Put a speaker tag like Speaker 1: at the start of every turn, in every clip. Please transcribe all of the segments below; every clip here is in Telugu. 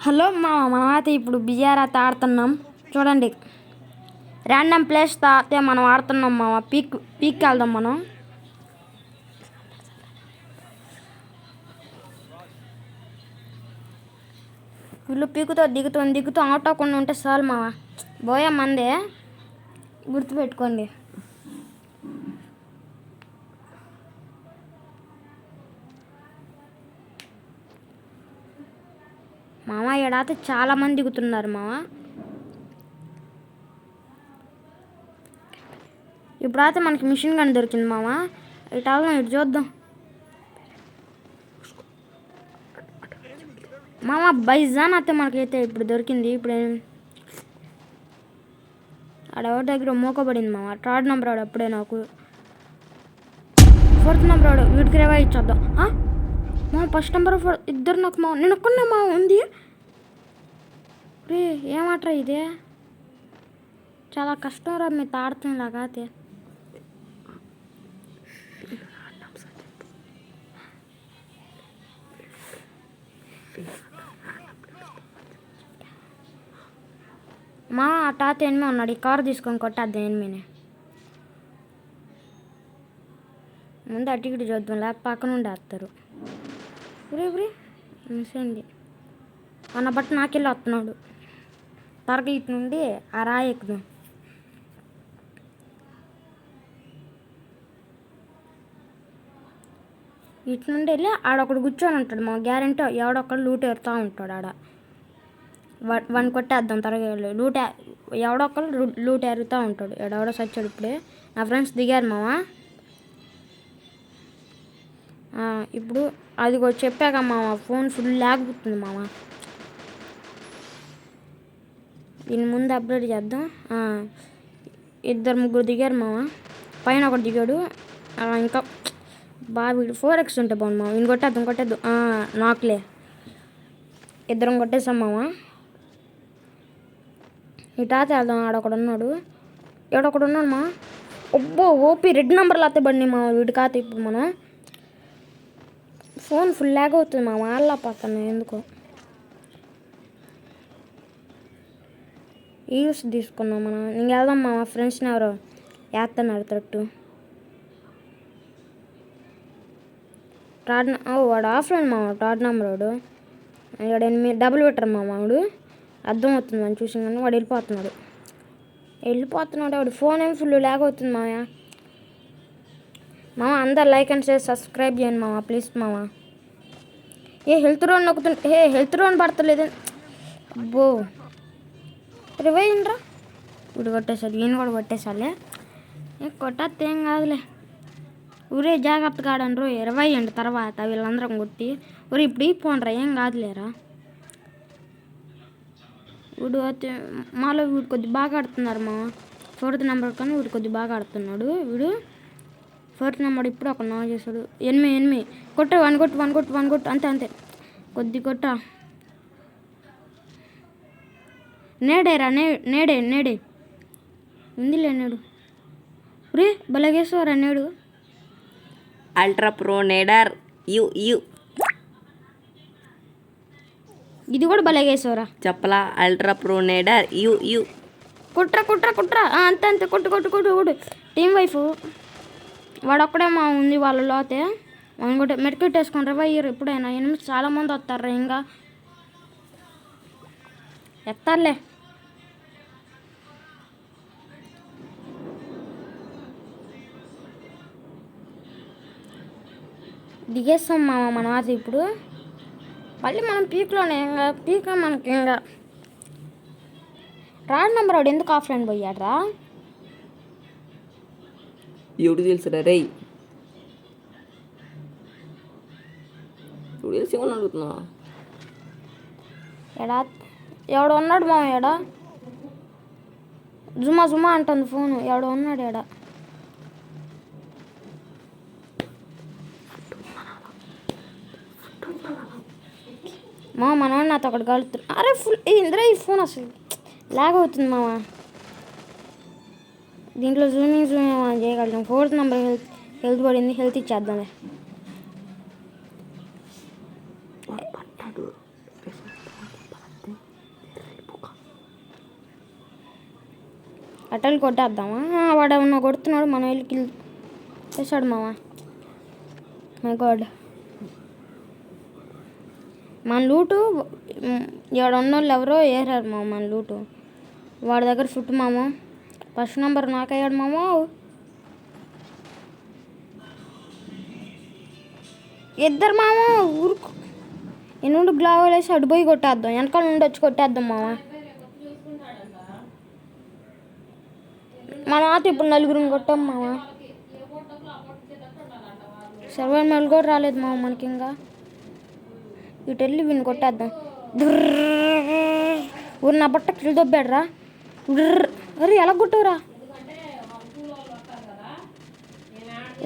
Speaker 1: హలో మనమైతే ఇప్పుడు బిఆర్ అయితే ఆడుతున్నాం చూడండి. ర్యాండమ్ ప్లేస్ అయితే మనం ఆడుతున్నాం మామ. పీక్ వెళ్దాం మనం. వీళ్ళు పీకుతో దిగుతూ అవుట్ అవ్వకుండా ఉంటే చాలు మామ. బోయే మందే గుర్తుపెట్టుకోండి. మామ ఈడైతే చాలా మంది దిగుతున్నారు మామ. ఇప్పుడైతే మనకి మిషన్ గన్ దొరికింది మామ. ఇటు చూద్దాం మామ. బైజాన్ అయితే మనకైతే ఇప్పుడు దొరికింది. ఇప్పుడు ఆడెవరి దగ్గర మోకబడింది మామ. 3rd నెంబర్ వాడు అప్పుడే నాకు 4th నెంబర్ వాడు. వీడికి రేవా ఇచ్చేద్దాం మా. 1st నెంబర్ ఇద్దరు నాకు మా. నేను ఒక్కనే మా ఉంది. రే ఏమాట్రా ఇదే, చాలా కష్టం రా మీ తాడుతుంది ఇలాగైతే. మా ఆ తాత ఎనిమి ఉన్నాడు. ఈ కారు తీసుకొని కొట్టేద్దాం ఎనిమిని. ముందు అటు ఇటు చూద్దాం, లేక పక్కన నుండి వేస్తారు. ఉరి మిస్ అయింది అన్న బట్టి నాకెళ్ళి వస్తున్నాడు. త్వరగా ఇటు నుండి ఆ రాయి ఎక్కుదాం. ఇటు నుండి వెళ్ళి ఆడొకడు కూర్చొని ఉంటాడు మా. గ్యారెంటీ ఎవడొక్కడు లూట్ ఎరుతూ ఉంటాడు ఆడ. వాడిని కొట్టేద్దాం త్వరగా వెళ్ళి. ఎవడొక్కడు లూట్ ఎరుగుతూ ఉంటాడు. ఎవడో సచ్చాడు ఇప్పుడే. నా ఫ్రెండ్స్ దిగారు మామ. ఇప్పుడు అది కూడా చెప్పాక మామ, ఫోన్ ఫుల్ ల్యాగ్ పుట్టింది మామ. దీని ముందు అప్లోడ్ చేద్దాం. 2-3 దిగారు మామ. పైన ఒకటి దిగాడు. ఇంకా బాగా 4x ఉంటే బాగుంది మామ. ఈయన కొట్టేద్దాం. నాకులే 2 కొట్టేసాం మామ. ఇటాతే వెళ్దాం. ఆడొకడు ఉన్నాడు. ఎవడొకడు ఉన్నాడు మా. ఒబ్బో ఓపి 2 నెంబర్లు అయితే పడినాయి మా వీడికాతే. ఇప్పుడు మనం ఫోన్ ఫుల్ ల్యాగ్ అవుతుంది మా. వాళ్ళ పక్కన ఎందుకో యూస్ తీసుకున్నాం మనం. ఇంక వెళ్దాం మా. ఫ్రెండ్స్ని ఎవరో వేస్తున్నారు తట్టు. వాడు ఆఫ్లైన్ మామ. 3rd నెంబర్ వాడు. వాడు డబుల్ పెట్టరు మా వాడు. అర్థం అవుతుంది అని చూసి కానీ వాడు వెళ్ళిపోతున్నాడు. వాడు ఫోన్ ఏమి ఫుల్ ల్యాగ్ అవుతుంది మామ. అందరు లైక్ అండ్ షేర్ సబ్స్క్రైబ్ చేయండి మామ ప్లీజ్ మామ. హెల్త్ రోడ్ నొక్కుతుంటే హెల్త్ రోడ్ పడతలేదు. అబ్బో రివైండ్రా. వీడు కొట్టేసాడు. ఈయన కూడా కొట్టేసాలే. కొట్టేస్తే ఏం కాదులే. ఊరే జాగ్రత్తగా ఆడనరు. 20 తర్వాత వీళ్ళందరం కొట్టి ఇప్పుడు పోండ్రా ఏం కాదులేరా. వీడు అయితే మాలో వీడు కొద్ది బాగా ఆడుతున్నారు మా. 4th నెంబర్ కానీ వీడు కొద్ది బాగా ఆడుతున్నాడు. వీడు 4th నెంబర్ ఇప్పుడు ఒక నా చేశాడు. 8 కొట్ట. వన్ కొట్టు అంతే కొద్ది కొట్ట. నేడేరా నేడే ఉందిలే నేడు. రే బలగేశ్వరా నేడు.
Speaker 2: అల్ట్రా ప్రో నేడర్ యు
Speaker 1: ఇది కూడా బలగేశ్వరా
Speaker 2: చెప్పలా. అల్ట్రా ప్రో నేడర్ యు
Speaker 1: కుట్రా అంతే కొట్టు. టీం వైఫ్ వాడొక్కడే మా ఉంది వాళ్ళలో. అయితే మనం కూడా మెడికెట్ వేసుకుంటారా వయ్యరు. ఎప్పుడైనా ఎనిమిది చాలా మంది వస్తారా. ఇంకా ఎత్తారులే. దిగేస్తాం మామ మనం. అది ఇప్పుడు మళ్ళీ మనం పీక్లోనే. పీక్ మనకి ఇంకా 3rd నెంబర్ వాడు ఎందుకు ఆఫ్లైన్ పోయాడ్రా.
Speaker 2: ఎవడు తెలుసురా రే. ఎవడు తెలిసి ఏమని అడుగుతున్నా.
Speaker 1: ఎవడో ఉన్నాడు మా. జుమా అంటుంది ఫోను. ఎవడో ఉన్నాడు మా. మనవాడు నాతో ఒకటి కలుగుతుంది. అరే ఫుల్ ఇంద్రా ఈ ఫోన్ అసలు లాగ్ అవుతుంది మామ. దీంట్లో జూమింగ్ చేయగలుగుతాం. 4th నెంబర్ హెల్త్ పడింది. హెల్త్ ఇచ్చేద్దాం. అట్టలు కొట్టేద్దామా? వాడు ఏమన్నా కొడుతున్నాడు, మనం వెళ్ళి కిల్ చేశాడు మామ. మై గాడ్, మన లూటు ఇక్కడ ఉన్న వాళ్ళు ఎవరో వేసారు మామ మన లూటు. వాడి దగ్గర చుట్టు మామ. ఫస్ట్ నెంబర్ నాకయ్యాడు మామ. ఇద్దరు మామ ఊరుకు. ఈ నుండి గ్లావల్ వేసి అటు పోయి కొట్టేద్దాం, వెనకాల నుండి వచ్చి కొట్టేద్దాం మామ. మన ఆత ఇప్పుడు నలుగురిని కొట్టాం మామ. సర్వైవల్ కూడా రాలేదు మామ మనకి ఇంకా. ఇటు వెళ్ళి వీడిని కొట్టేద్దాం. ఊరు నా బట్ట కిల్ దొబ్బాడురా. అరే ఎలా కొట్టవురా?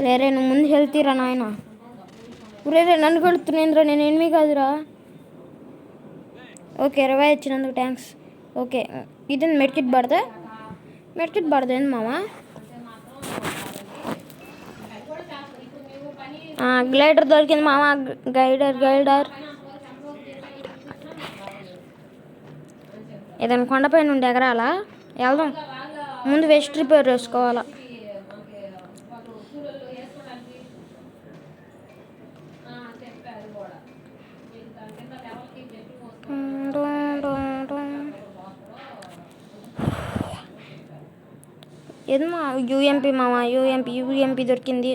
Speaker 1: రే నువ్వు ముందు హెల్తీరా నాయన. రే నన్ను కొడుతున్నాయిందిరా, నేను ఎనిమి కాదురా. ఓకే 20 ఇచ్చినందుకు థ్యాంక్స్. ఓకే ఇది మెడికిట్ పడదా? మెడికిట్ పడదా ఏంది మామ? గ్లైడర్ దొరికింది మామ. గైడర్ ఏదైనా కొండపై నుండి ఎగరాలా? వెళ్దాం. ముందు వెస్ట్ రిపేర్ చేసుకోవాలా. ఏది మా యూఎంపీ మామ. యూఎంపీ దొరికింది.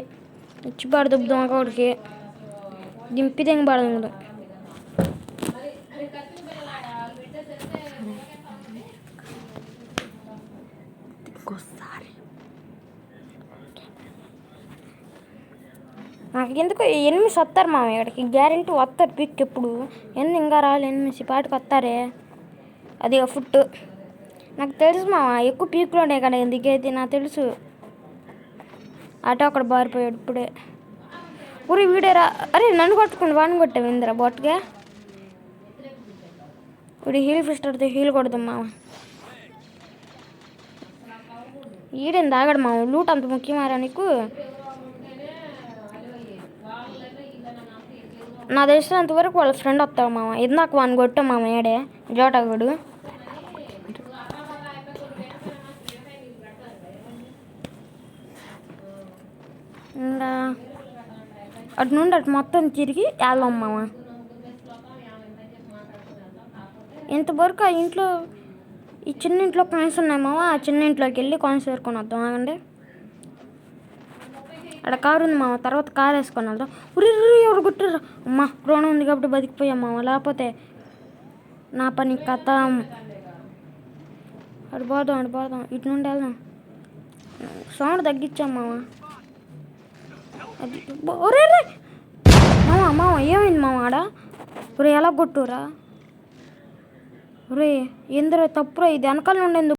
Speaker 1: ఇచ్చి పడదుద్దాం ఒకడికి. దింపి దింగి పడదు. నాకు ఎందుకు ఎనిమిస్ వస్తారు మామ ఇక్కడికి. గ్యారెంటీ వస్తారు పిక్ ఎప్పుడు. ఎందుకు ఇంకా రాలి ఎనిమిస్ పాటికి వస్తారే. అది ఫుట్ నాకు తెలుసు మామ. ఎక్కువ పీక్లోనే కదా ఎందుకైతే నాకు తెలుసు. ఆటో అక్కడ బారిపోయాడు ఇప్పుడే. ఊరి వీడేరా. అరే నన్ను కొట్టుకుని వాడిని కొట్టావు ఇందిరా బొట్టుగా. ఇప్పుడు హీల్ ఫిస్టర్తో హీల్ కొడదాం మామ. ఈడేం తాగాడు మామ. లూట్ అంత ముఖ్యమారా నీకు? నా తెలిసినంత వరకు వాళ్ళ ఫ్రెండ్ వస్తాడు మామ. ఇందాక వాడిని కొట్టాం మామ. ఏడే జోటగాడు. ఇంకా అటు నుండి అటు మొత్తం తిరిగి వెళ్దాం మామ. ఇంతవరకు ఆ ఇంట్లో ఈ చిన్న ఇంట్లో కాయిన్స్ ఉన్నాయి మామ. ఆ చిన్న ఇంట్లోకి వెళ్ళి కాయిన్స్ వేసుకొని వద్దాం. ఆగండి, అక్కడ కారు ఉంది మామ. తర్వాత కారు వేసుకొని వెళ్దాం. ఉరి ఎవరు కొట్టారు? అమ్మ కరోనా ఉంది కాబట్టి బతికిపోయాం మామ. లేకపోతే నా పని కథ. అటు పోదాం. ఇటు నుండి వెళ్దాం. సౌండ్ తగ్గించాం మామ. అది ఒరే మామ ఏమైంది మామ ఆడ? ఒరే ఎలా కొట్టురా? ఒరే ఎందరో తప్పురా. ఇది వెనకాల నుండి ఎందుకు